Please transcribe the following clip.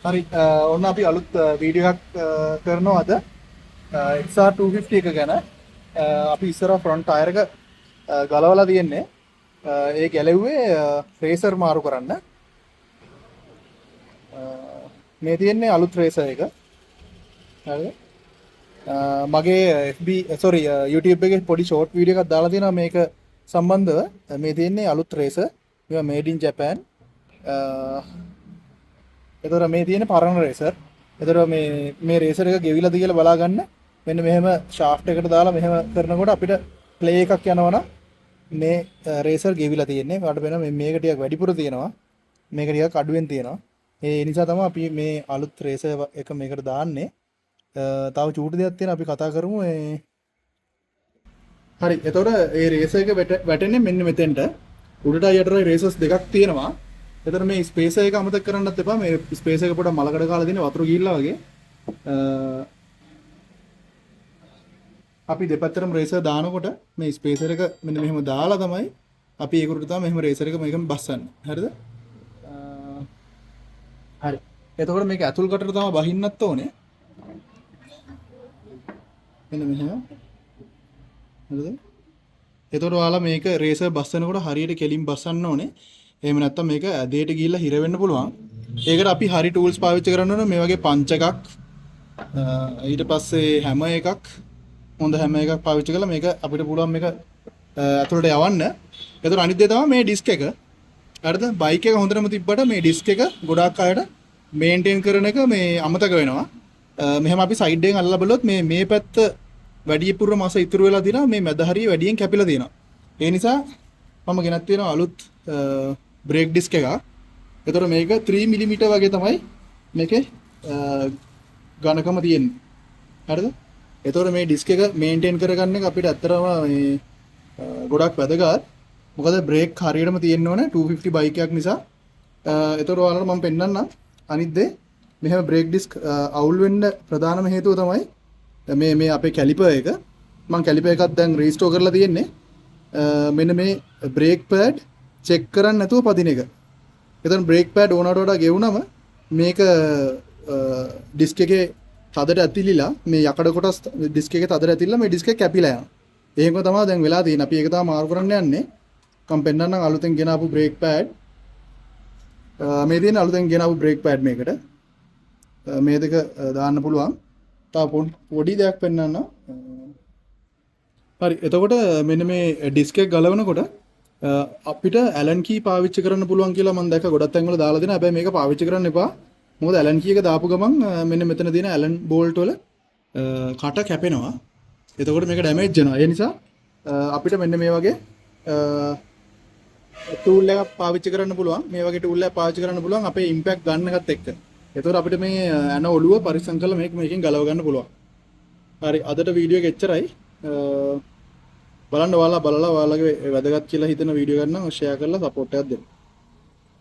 හරි ඔන්න අපි අලුත් වීඩියෝ එකක් කරනවා අද XR250 එක ගැන. අපි ඉස්සර ෆ්‍රන්ට් ටයර් එක ගලවලා තියෙන්නේ. ඒ ගැලෙව්වේ රේසර් මාරු කරන්න. මේ තියෙන්නේ අලුත් රේසර් එක. හරිද? මගේ FB sorry YouTube එකේ පොඩි ෂෝට් වීඩියෝ එකක් දාලා තියෙනවා මේක සම්බන්ධව. මේ තියෙන්නේ අලුත් රේසර්. මේවා made in Japan. එතකොට මේ තියෙන පරණ රේසර්. එතකොට මේ රේසර් එක ගෙවිලාද කියලා බලා ගන්න. මෙන්න මෙහෙම ෂාෆ්ට් එකට දාලා මෙහෙම කරනකොට අපිට ප්ලේ එකක් යනවනම් මේ රේසර් ගෙවිලා තියෙන්නේ. මට වෙන මේක ටිකක් වැඩිපුර තියෙනවා. මේක ටිකක් අඩුවෙන් තියෙනවා. ඒ නිසා තමයි අපි මේ අලුත් රේසර් එක මේකට දාන්නේ. තව චූටි දෙයක් තියෙනවා අපි කතා කරමු. හරි. එතකොට මේ රේසර් එක වැටෙන්නේ මෙන්න මෙතෙන්ට. උඩටයි යටටයි රේසර්ස් දෙකක් තියෙනවා. එතන මේ ස්පේසර් එක අමතක කරන්නත් එපා. මේ ස්පේසර් එක පොඩ්ඩක් මලකඩ කාලා දෙන වතුර ගිහිල්ලා වගේ. අපි දෙපැත්තටම රේසර් දානකොට මේ ස්පේසර් එක මෙන්න මෙහෙම දාලා තමයි අපි ඒකට තමයි මෙහෙම රේසර් එක මේකම බස්සන්නේ. හරිද? හරි. එතකොට මේක ඇතුල් කටට තමයි බහින්නත් ඕනේ. මෙන්න මෙහෙම. හරිද? එතකොට ඔයාලා මේක රේසර් බස්සනකොට හරියට කෙලින් බස්සන්න ඕනේ. එහෙම නැත්නම් මේක ඇදේට ගිහිල්ලා හිර වෙන්න පුළුවන්. ඒකට අපි හරි ටූල්ස් පාවිච්චි කරන්න ඕනේ. මේ වගේ පංච එකක් ඊට පස්සේ හැම එකක් හොඳ හැම එකක් පාවිච්චි කරලා මේක අපිට පුළුවන් මේක ඇතුළට යවන්න. එතකොට අනිත් දේ තමයි මේ ඩිස්ක් එක. හරිද? බයික් එක හොඳටම තිබ්බට මේ ඩිස්ක් එක ගොඩාක් අයට මේන්ටේන් කරන එක මේ අමතක වෙනවා. මෙහෙම අපි සයිඩ් එකෙන් අල්ලලා බලුවොත් මේ පැත්ත වැඩිපුර මාස ඉතුරු වෙලා තියෙනවා. මේ මැද හරිය වැඩියෙන් කැපිලා තියෙනවා. ඒ නිසා මම ගෙනත් තියෙනවා අලුත් බ්‍රේක් ඩිස්ක් එකක්. එතකොට මේක 3 මිලිමීටර් වගේ තමයි මේකේ ඝනකම තියෙන්නේ. හරිද? එතකොට මේ ඩිස්ක් එක මේන්ටේන් කරගන්න එක අපිට ඇත්තටම මේ ගොඩක් වැදගත්. මොකද බ්‍රේක් හරියටම තියෙන්න ඕනේ 250 බයික් එකක් නිසා. එතකොට ඔයාලට මම පෙන්නන්නම් අනිත් දේ. මෙහෙම බ්‍රේක් ඩිස්ක් අවුල් වෙන්න ප්‍රධානම හේතුව තමයි මේ අපේ කැලිපර් එක. මම කැලිපර් එකක් දැන් රීස්ටෝර් කරලා තියෙන්නේ. මෙන්න මේ බ්‍රේක් පෑඩ් චෙක් කරන්න නැතුව පදින එක. එතන බ්‍රේක් පෑඩ් ඕනට වඩා ගෙවුනම මේක ඩිස්ක් එකේ තදට ඇතිලිලා මේ යකඩ කොටස් ඩිස්ක් එකේ තදට ඇතිලිලා මේ ඩිස්ක් එක කැපිලා යනවා. එහෙම තමයි දැන් වෙලා තියෙන්නේ. අපි ඒක තමයි මාරු කරන්න යන්නේ. මම පෙන්නන්නම් අලුතෙන් ගෙනාවු බ්‍රේක් පෑඩ්. මේ තියෙන අලුතෙන් ගෙනාවු බ්‍රේක් පෑඩ් මේකට. මේ දෙක දාන්න පුළුවන්. තව පොඩි දෙයක් පෙන්නන්න. හරි. එතකොට මෙන්න මේ ඩිස්ක් එක ගලවනකොට අපිට ඇලන් කී පාවිච්චි කරන්න පුළුවන් කියලා මම දැක්ක ගොඩක් තැන්වල දාලා දෙනවා. හැබැයි මේක පාවිච්චි කරන්න එපා. මොකද ඇලන් කී එක දාපු ගමන් මෙන්න මෙතන තියෙන ඇලන් බෝල්ට් වල කට කැපෙනවා. එතකොට මේක ඩැමේජ් වෙනවා. ඒ නිසා අපිට මෙන්න මේ වගේ ටූල් එකක් පාවිච්චි කරන්න පුළුවන්. මේ වගේ ටූල් එකක් පාවිච්චි කරන්න පුළුවන් අපේ ඉම්පැක්ට් ගන්න එකත් එක්ක. එතකොට අපිට මේ ඇන ඔළුව පරිස්සම් කරලා මේකෙන් ගලව ගන්න පුළුවන්. හරි. අදට වීඩියෝ එක එච්චරයි. බලන්න ඔයාලා බලලා ඔයාලගේ වැදගත් කියලා හිතන වීඩියෝ ගන්න ෂෙයා කරලා සපෝට් එකක් දෙන්න.